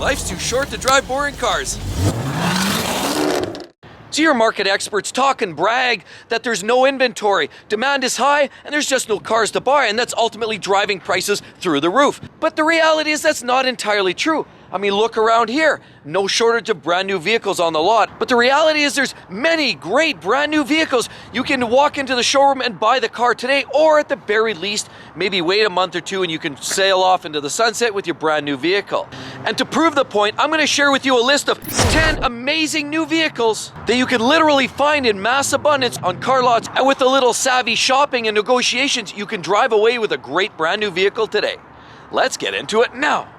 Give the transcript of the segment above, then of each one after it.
Life's too short to drive boring cars. So your market experts talk and brag that there's no inventory, demand is high, and there's just no cars to buy, and that's ultimately driving prices through the roof. But the reality is that's not entirely true. I mean, look around here. No shortage of brand new vehicles on the lot. But the reality is there's many great brand new vehicles. You can walk into the showroom and buy the car today, or at the very least, maybe wait a month or two and you can sail off into the sunset with your brand new vehicle. And to prove the point, I'm going to share with you a list of 10 amazing new vehicles that you can literally find in mass abundance on car lots. And with a little savvy shopping and negotiations, you can drive away with a great brand new vehicle today. Let's get into it now.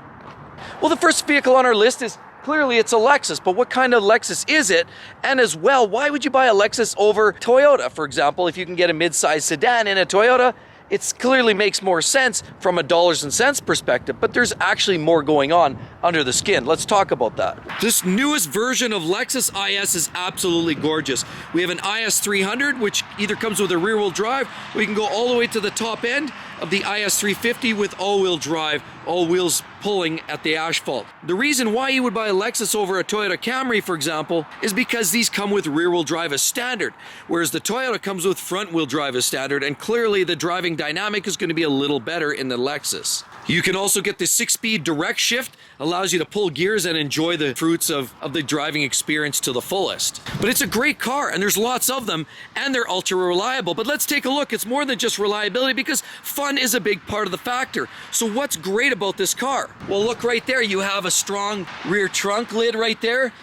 Well, the first vehicle on our list is clearly it's a Lexus, but what kind of Lexus is it? And as well, why would you buy a Lexus over Toyota? For example, if you can get a mid-size sedan in a Toyota, it clearly makes more sense from a dollars and cents perspective, but there's actually more going on under the skin. Let's talk about that. This newest version of Lexus IS is absolutely gorgeous. We have an IS 300, which either comes with a rear-wheel drive, or you can go all the way to the top end of the IS 350 with all-wheel drive, all wheels pulling at the asphalt. The reason why you would buy a Lexus over a Toyota Camry, for example, is because these come with rear-wheel drive as standard, whereas the Toyota comes with front-wheel drive as standard, and clearly the driving dynamic is going to be a little better in the Lexus. You can also get the 6-speed direct shift, allows you to pull gears and enjoy the fruits of the driving experience to the fullest. But it's a great car, and there's lots of them, and they're ultra reliable. But let's take a look. It's more than just reliability, because fun is a big part of the factor. So what's great about this car? Well, look right there. You have a strong rear trunk lid right there.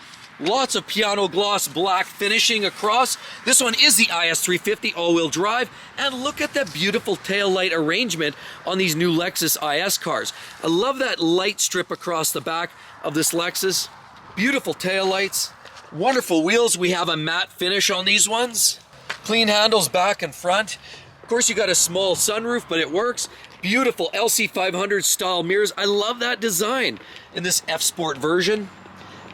Lots of piano gloss black finishing across. This one is the IS 350 all-wheel drive. And look at that beautiful tail light arrangement on these new Lexus IS cars. I love that light strip across the back of this Lexus. Beautiful tail lights. Wonderful wheels. We have a matte finish on these ones. Clean handles back and front. Of course, you got a small sunroof, but it works. Beautiful LC500 style mirrors. I love that design in this F Sport version.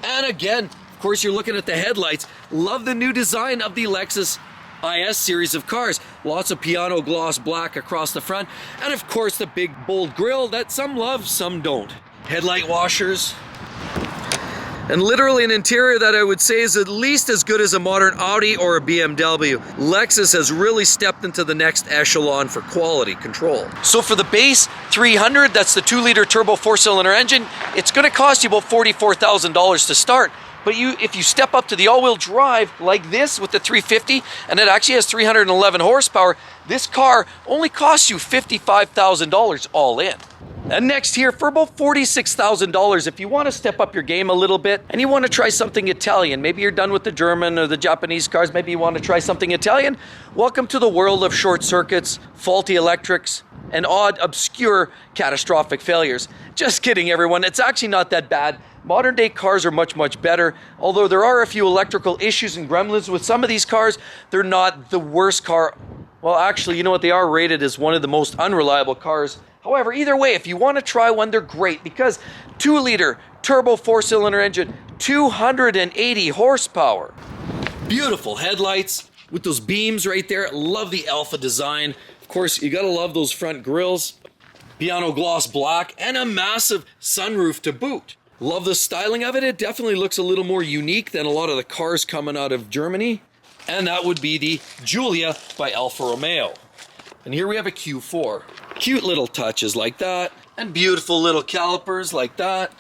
And again, of course, you're looking at the headlights. Love the new design of the Lexus IS series of cars. Lots of piano gloss black across the front. And of course, the big bold grille that some love, some don't. Headlight washers. And literally an interior that I would say is at least as good as a modern Audi or a BMW. Lexus has really stepped into the next echelon for quality control. So for the base 300, that's the 2-liter turbo 4-cylinder engine, it's going to cost you about $44,000 to start. But if you step up to the all-wheel drive like this with the 350, and it actually has 311 horsepower, this car only costs you $55,000 all in. And next here, for about $46,000, if you want to step up your game a little bit and you want to try something Italian, maybe you're done with the German or the Japanese cars, maybe you want to try something Italian, welcome to the world of short circuits, faulty electrics, and odd, obscure, catastrophic failures. Just kidding, everyone. It's actually not that bad. Modern day cars are much, much better. Although there are a few electrical issues and gremlins with some of these cars, they're not the worst car. Well, actually, you know what? They are rated as one of the most unreliable cars. However, either way, if you want to try one, they're great because 2-liter turbo 4-cylinder engine, 280 horsepower. Beautiful headlights with those beams right there. Love the Alpha design. Of course, you gotta love those front grills. Piano gloss black and a massive sunroof to boot. Love the styling of it. It definitely looks a little more unique than a lot of the cars coming out of Germany. And that would be the Giulia by Alfa Romeo. And here we have a Q4. Cute little touches like that. And beautiful little calipers like that.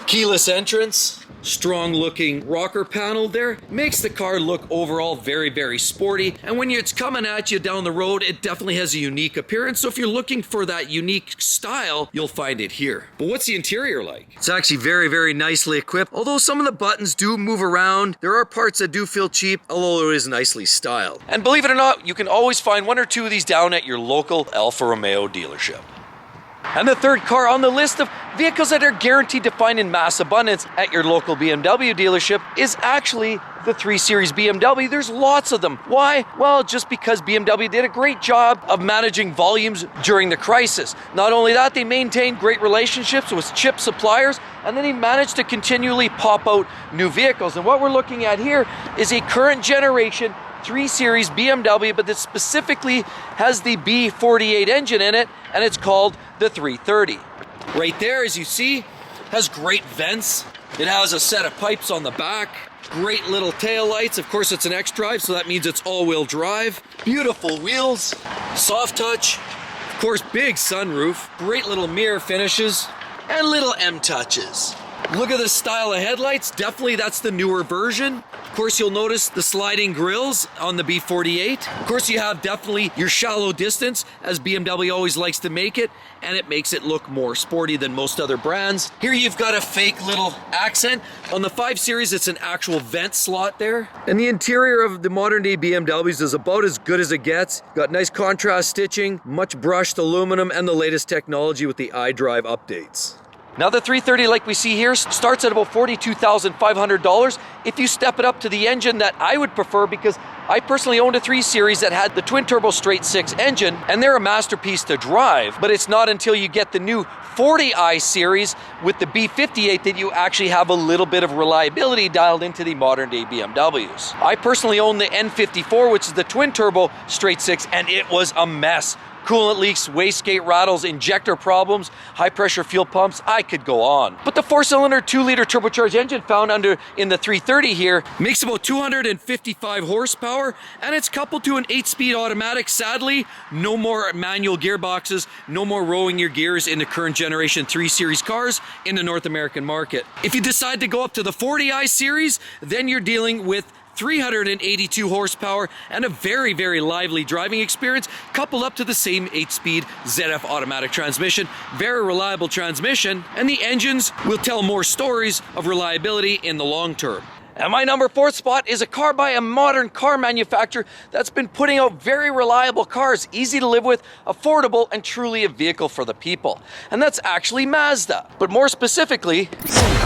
Keyless entrance. Strong looking rocker panel there. Makes the car look overall very, very sporty. And when it's coming at you down the road, it definitely has a unique appearance. So if you're looking for that unique style, you'll find it here. But what's the interior like? It's actually very, very nicely equipped. Although some of the buttons do move around, there are parts that do feel cheap, although it is nicely styled. And believe it or not, you can always find one or two of these down at your local Alfa Romeo dealership. And the third car on the list of vehicles that are guaranteed to find in mass abundance at your local BMW dealership is actually the 3 Series BMW. There's lots of them. Why? Well, just because BMW did a great job of managing volumes during the crisis. Not only that, they maintained great relationships with chip suppliers, and then he managed to continually pop out new vehicles. And what we're looking at here is a current generation 3 Series BMW, but that specifically has the B48 engine in it, and it's called the 330. Right there, as you see, Has great vents. It has a set of pipes on the back. Great little tail lights. Of course, it's an X-Drive, so that means it's all-wheel drive. Beautiful wheels. Soft touch. Of course, big sunroof. Great little mirror finishes. And little M-touches. Look at the style of headlights. Definitely that's the newer version. Of course, you'll notice the sliding grills on the B48. Of course, you have definitely your shallow distance, as BMW always likes to make it, and it makes it look more sporty than most other brands. Here you've got a fake little accent. On the 5 Series, it's an actual vent slot there. And the interior of the modern day BMWs is about as good as it gets. Got nice contrast stitching, much brushed aluminum, and the latest technology with the iDrive updates. Now the 330, like we see here, starts at about $42,500. If you step it up to the engine that I would prefer, because I personally owned a 3 Series that had the twin-turbo straight-six engine, and they're a masterpiece to drive, but it's not until you get the new 40i Series with the B58 that you actually have a little bit of reliability dialed into the modern-day BMWs. I personally own the N54, which is the twin-turbo straight-six, and it was a mess. Coolant leaks, wastegate rattles, injector problems, high-pressure fuel pumps, I could go on. But the 4-cylinder 2-liter turbocharged engine found in the 330 here makes about 255 horsepower, and it's coupled to an 8-speed automatic. Sadly, no more manual gearboxes, no more rolling your gears in the current generation 3 Series cars in the North American market. If you decide to go up to the 40i Series, then you're dealing with 382 horsepower and a very, very lively driving experience, coupled up to the same 8-speed ZF automatic transmission. Very reliable transmission, and the engines will tell more stories of reliability in the long term. And my number 4th spot is a car by a modern car manufacturer that's been putting out very reliable cars, easy to live with, affordable, and truly a vehicle for the people. And that's actually Mazda. But more specifically,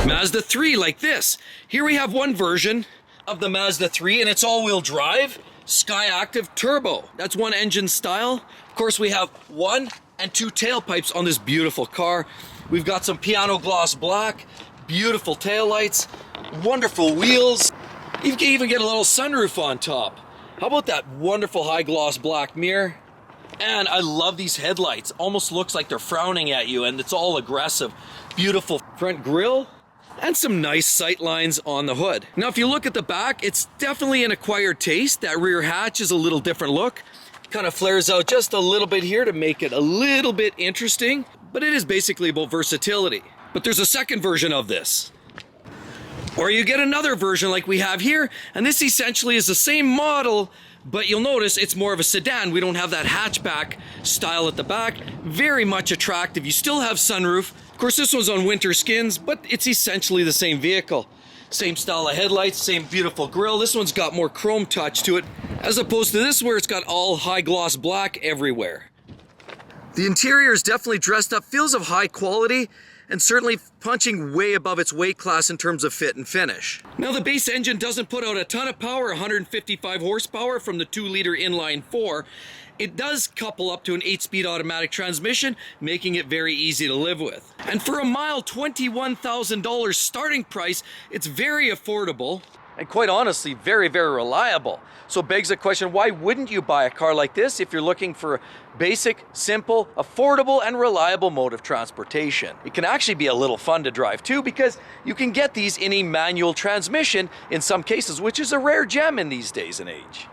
Mazda 3, like this. Here we have one version of the Mazda 3, and it's all-wheel drive, Skyactiv Turbo. That's one engine style. Of course, we have 1 and 2 tailpipes on this beautiful car. We've got some piano gloss black, beautiful taillights, wonderful wheels. You can even get a little sunroof on top. How about that wonderful high gloss black mirror? And I love these headlights. Almost looks like they're frowning at you, and it's all aggressive. Beautiful front grille, and some nice sight lines on the hood. Now, if you look at the back, it's definitely an acquired taste. That rear hatch is a little different look. Kind of flares out just a little bit here to make it a little bit interesting, but it is basically about versatility. But there's a second version of this. Or you get another version like we have here, and this essentially is the same model, but you'll notice it's more of a sedan. We don't have that hatchback style at the back. Very much attractive. You still have sunroof. Of course, this one's on winter skins, but it's essentially the same vehicle. Same style of headlights, same beautiful grille. This one's got more chrome touch to it, as opposed to this where it's got all high gloss black everywhere. The interior is definitely dressed up, feels of high quality, and certainly punching way above its weight class in terms of fit and finish. Now, the base engine doesn't put out a ton of power, 155 horsepower from the 2-liter inline 4. It does couple up to an 8-speed automatic transmission, making it very easy to live with. And for a mild $21,000 starting price, it's very affordable. And quite honestly, very, very reliable. So begs the question, why wouldn't you buy a car like this if you're looking for a basic, simple, affordable, and reliable mode of transportation? It can actually be a little fun to drive too, because you can get these in a manual transmission in some cases, which is a rare gem in these days and age.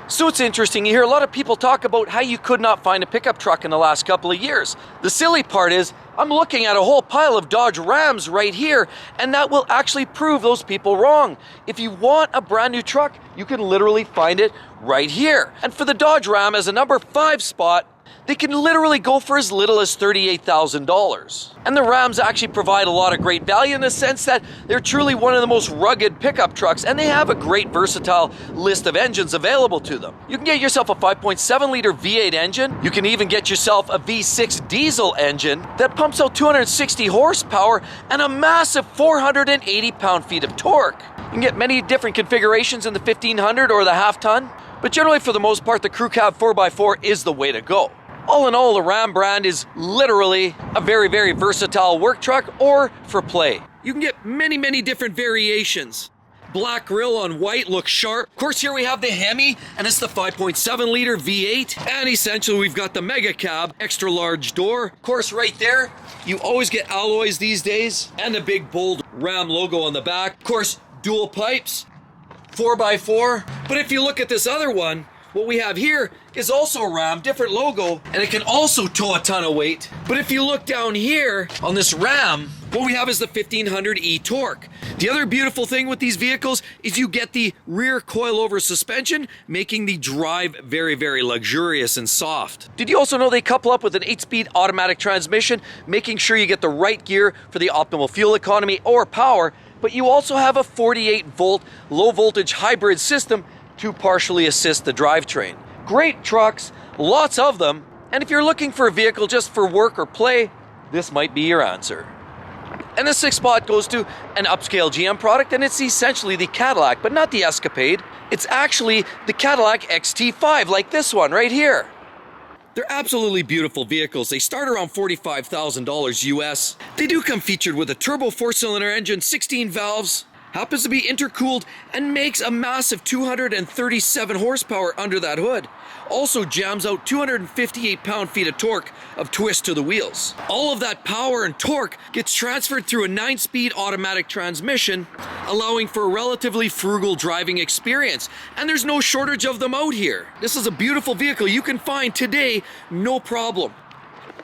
So it's interesting, you hear a lot of people talk about how you could not find a pickup truck in the last couple of years. The silly part is, I'm looking at a whole pile of Dodge Rams right here, and that will actually prove those people wrong. If you want a brand new truck, you can literally find it right here. And for the Dodge Ram as a number 5 spot, they can literally go for as little as $38,000. And the Rams actually provide a lot of great value in the sense that they're truly one of the most rugged pickup trucks, and they have a great versatile list of engines available to them. You can get yourself a 5.7-liter V8 engine. You can even get yourself a V6 diesel engine that pumps out 260 horsepower and a massive 480 pound-feet of torque. You can get many different configurations in the 1500 or the half-ton, but generally for the most part, the Crew Cab 4x4 is the way to go. All in all, the Ram brand is literally a very, very versatile work truck or for play. You can get many, many different variations. Black grille on white looks sharp. Of course, here we have the Hemi, and it's the 5.7 liter V8. And essentially, we've got the mega cab, extra large door. Of course, right there, you always get alloys these days, and a big bold Ram logo on the back. Of course, dual pipes, 4x4. But if you look at this other one, what we have here is also a Ram, different logo, and it can also tow a ton of weight. But if you look down here on this Ram, what we have is the 1500E torque. The other beautiful thing with these vehicles is you get the rear coilover suspension, making the drive very, very luxurious and soft. Did you also know they couple up with an 8-speed automatic transmission, making sure you get the right gear for the optimal fuel economy or power, but you also have a 48-volt low-voltage hybrid system to partially assist the drivetrain. Great trucks, lots of them, and if you're looking for a vehicle just for work or play, this might be your answer. And the sixth spot goes to an upscale GM product, and it's essentially the Cadillac, but not the Escapade. It's actually the Cadillac XT5, like this one right here. They're absolutely beautiful vehicles. They start around $45,000 US. They do come featured with a turbo 4-cylinder engine, 16 valves, happens to be intercooled, and makes a massive 237 horsepower under that hood. Also jams out 258 pound-feet of torque of twist to the wheels. All of that power and torque gets transferred through a 9-speed automatic transmission, allowing for a relatively frugal driving experience. And there's no shortage of them out here. This is a beautiful vehicle you can find today, no problem.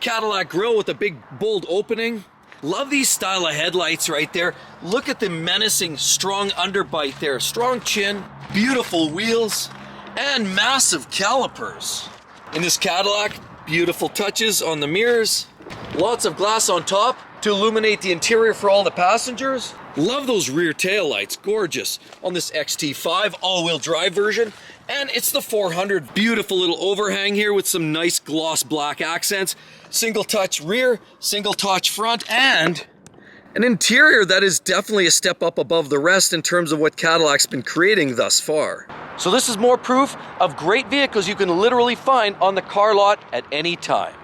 Cadillac grille with a big bold opening. Love these style of headlights right there. Look at the menacing, strong underbite there. Strong chin, beautiful wheels, and massive calipers. In this Cadillac, beautiful touches on the mirrors. Lots of glass on top to illuminate the interior for all the passengers. Love those rear tail lights, gorgeous. On this XT5 all-wheel drive version. And it's the 400. Beautiful little overhang here with some nice gloss black accents. Single touch rear, single touch front, and an interior that is definitely a step up above the rest in terms of what Cadillac's been creating thus far. So this is more proof of great vehicles you can literally find on the car lot at any time.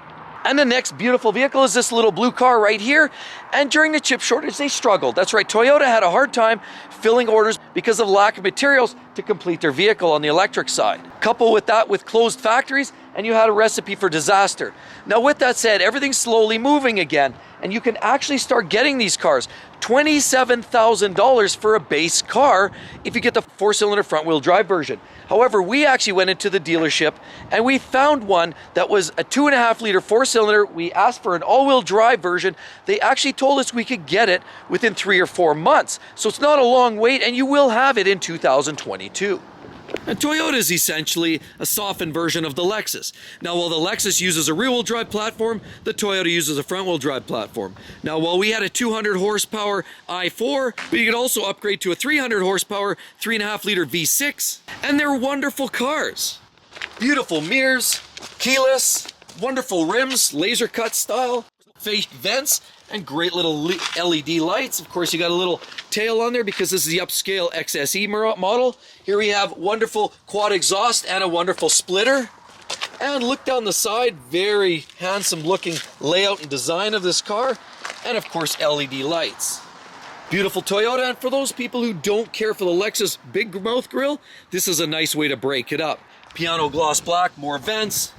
And the next beautiful vehicle is this little blue car right here. And during the chip shortage, they struggled. That's right, Toyota had a hard time filling orders because of lack of materials to complete their vehicle on the electric side. Couple with that with closed factories, and you had a recipe for disaster. Now with that said, everything's slowly moving again, and you can actually start getting these cars. $27,000 for a base car if you get the 4-cylinder front-wheel drive version. However, we actually went into the dealership and we found one that was a 2.5-liter 4-cylinder. We asked for an all-wheel drive version. They actually told us we could get it within 3 or 4 months. So it's not a long wait, and you will have it in 2022. And Toyota is essentially a softened version of the Lexus. Now, while the Lexus uses a rear-wheel drive platform, the Toyota uses a front-wheel drive platform. Now, while we had a 200 horsepower i4, but you could also upgrade to a 300 horsepower 3.5-liter V6, and they're wonderful cars. Beautiful mirrors, keyless, wonderful rims, laser cut style, fake vents, and great little LED lights. Of course, you got a little tail on there because this is the upscale XSE model. Here we have wonderful quad exhaust and a wonderful splitter. And look down the side, very handsome looking layout and design of this car. And of course, LED lights. Beautiful Toyota, and for those people who don't care for the Lexus big mouth grille, this is a nice way to break it up. Piano gloss black, more vents.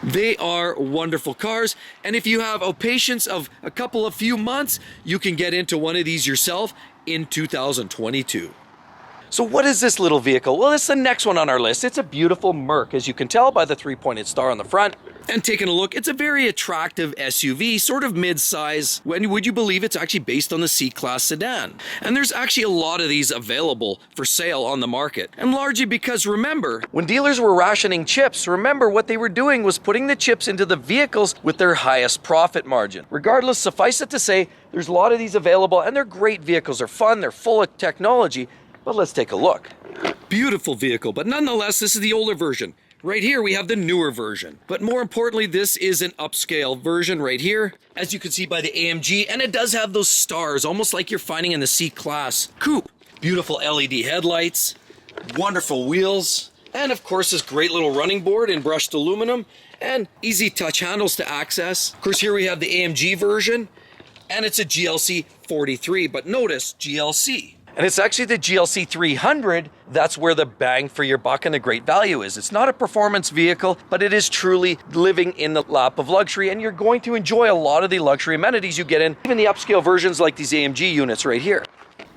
They are wonderful cars, and if you have a patience of a few months, you can get into one of these yourself in 2022. So what is this little vehicle? Well, it's the next one on our list. It's a beautiful Merc, as you can tell by the 3-pointed star on the front. And taking a look, it's a very attractive SUV, sort of mid-size. When would you believe it's actually based on the C-Class sedan? And there's actually a lot of these available for sale on the market. And largely because, remember, when dealers were rationing chips, remember what they were doing was putting the chips into the vehicles with their highest profit margin. Regardless, suffice it to say, there's a lot of these available, and they're great vehicles. They're fun, they're full of technology. But let's take a look. Beautiful vehicle, but nonetheless, this is the older version. Right here, we have the newer version. But more importantly, this is an upscale version right here, as you can see by the AMG, and it does have those stars, almost like you're finding in the C-Class coupe. Beautiful LED headlights, wonderful wheels, and of course, this great little running board in brushed aluminum, and easy touch handles to access. Of course, here we have the AMG version, and it's a GLC 43, but notice GLC. And it's actually the GLC 300 that's where the bang for your buck and the great value is. It's not a performance vehicle, but it is truly living in the lap of luxury, and you're going to enjoy a lot of the luxury amenities you get in even the upscale versions like these AMG units right here.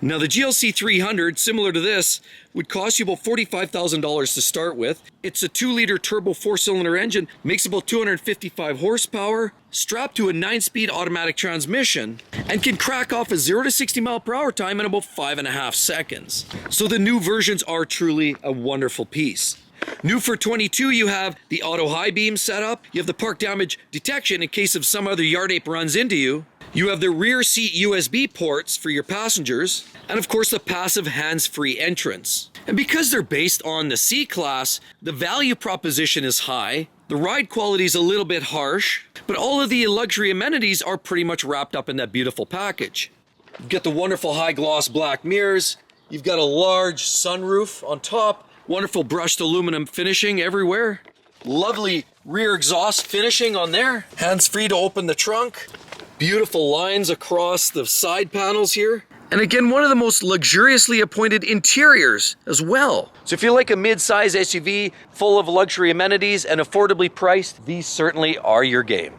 Now the GLC 300, similar to this, would cost you about $45,000 to start with. It's a 2-liter turbo 4-cylinder engine, makes about 255 horsepower, strapped to a 9-speed automatic transmission, and can crack off a 0 to 60 mile per hour time in about 5.5 seconds. So the new versions are truly a wonderful piece. New for 22, you have the auto high beam setup, you have the park damage detection in case of some other yard ape runs into you, you have the rear seat USB ports for your passengers, and of course the passive hands-free entrance. And because they're based on the C-Class, the value proposition is high, the ride quality is a little bit harsh, but all of the luxury amenities are pretty much wrapped up in that beautiful package. You've got the wonderful high gloss black mirrors, you've got a large sunroof on top, wonderful brushed aluminum finishing everywhere, lovely rear exhaust finishing on there, hands-free to open the trunk, beautiful lines across the side panels here. And again, one of the most luxuriously appointed interiors as well. So if you like a mid-size SUV full of luxury amenities and affordably priced, these certainly are your game.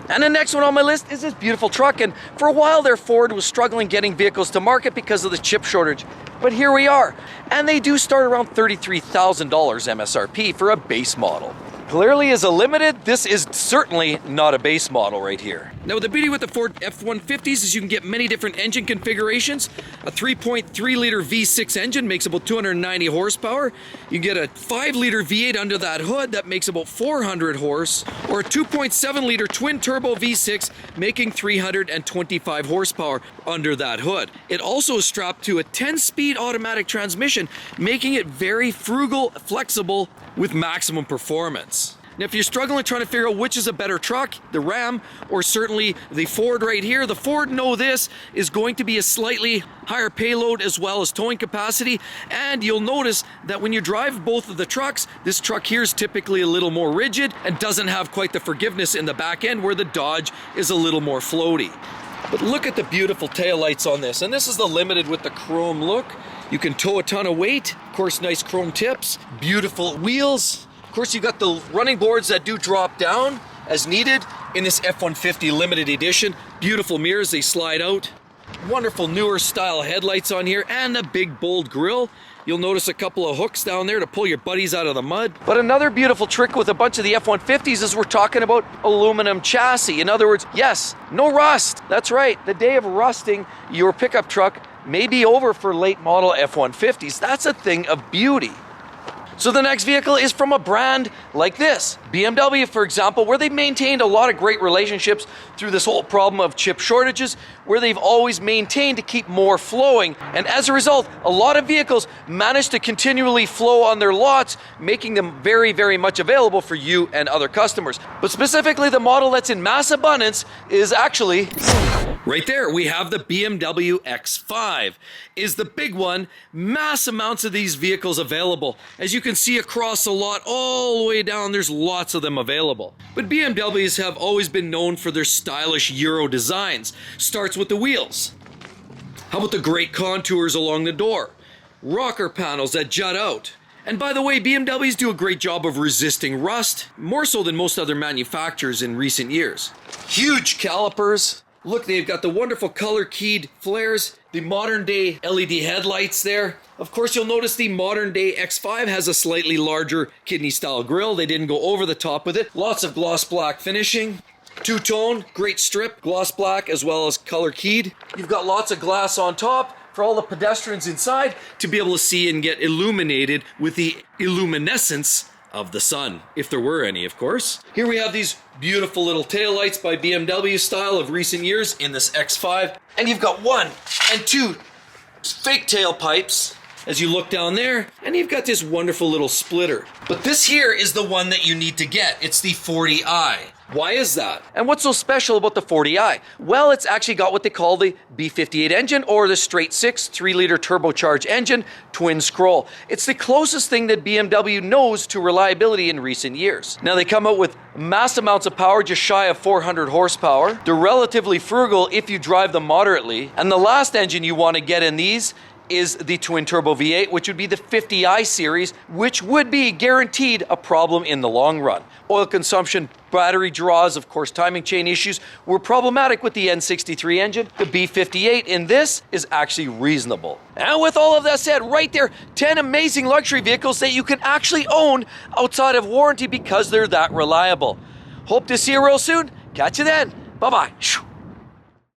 And the next one on my list is this beautiful truck. And for a while there, Ford was struggling getting vehicles to market because of the chip shortage. But here we are. And they do start around $33,000 MSRP for a base model. Clearly as a limited, this is certainly not a base model right here. Now the beauty with the Ford F-150s is you can get many different engine configurations. A 3.3-liter V6 engine makes about 290 horsepower. You get a 5-liter V8 under that hood that makes about 400 horse, or a 2.7-liter twin-turbo V6 making 325 horsepower under that hood. It also is strapped to a 10-speed automatic transmission, making it very frugal, flexible, with maximum performance. Now if you're struggling trying to figure out which is a better truck, the Ram or certainly the Ford right here, the Ford Know This is going to be a slightly higher payload as well as towing capacity, and you'll notice that when you drive both of the trucks, this truck here is typically a little more rigid and doesn't have quite the forgiveness in the back end where the Dodge is a little more floaty. But look at the beautiful taillights on this, and this is the limited with the chrome look. You can tow a ton of weight, of course nice chrome tips, beautiful wheels. Of course you got the running boards that do drop down as needed in this F-150 limited edition. Beautiful mirrors, they slide out. Wonderful newer style headlights on here and a big bold grille. You'll notice a couple of hooks down there to pull your buddies out of the mud. But another beautiful trick with a bunch of the F-150s is we're talking about aluminum chassis. In other words, yes, no rust. That's right, the day of rusting your pickup truck may be over for late model F-150s. That's a thing of beauty. So the next vehicle is from a brand like this, BMW, for example, where they've maintained a lot of great relationships through this whole problem of chip shortages, where they've always maintained to keep more flowing. And as a result, a lot of vehicles manage to continually flow on their lots, making them very, very much available for you and other customers. But specifically, the model that's in mass abundance is actually right there. We have the BMW X5 is the big one. Mass amounts of these vehicles available. As you can see across the lot all the way down, there's lots of them available. But BMWs have always been known for their stylish Euro designs. Starts with the wheels. How about the great contours along the door? Rocker panels that jut out. And by the way, BMWs do a great job of resisting rust, more so than most other manufacturers in recent years. Huge calipers. Look, they've got the wonderful color-keyed flares, the modern-day LED headlights there. Of course, you'll notice the modern-day X5 has a slightly larger kidney-style grille. They didn't go over the top with it. Lots of gloss black finishing. Two-tone, great strip, gloss black as well as color-keyed. You've got lots of glass on top for all the pedestrians inside to be able to see and get illuminated with the illuminescence of the sun, if there were any, of course. Here we have these beautiful little taillights by BMW style of recent years in this X5. And you've got 1 and 2 fake tailpipes as you look down there, and you've got this wonderful little splitter. But this here is the one that you need to get. It's the 40i. Why is that? And what's so special about the 40i? Well, it's actually got what they call the B58 engine, or the straight six 3-liter turbocharged engine, twin scroll. It's the closest thing that BMW knows to reliability in recent years. Now, they come out with mass amounts of power, just shy of 400 horsepower. They're relatively frugal if you drive them moderately. And the last engine you want to get in these is the twin turbo V8, which would be the 50i series, which would be guaranteed a problem in the long run. Oil consumption, battery draws, of course, timing chain issues were problematic with the N63 engine. The B58 in this is actually reasonable. And with all of that said, right there, 10 amazing luxury vehicles that you can actually own outside of warranty because they're that reliable. Hope to see you real soon. Catch you then. Bye-bye.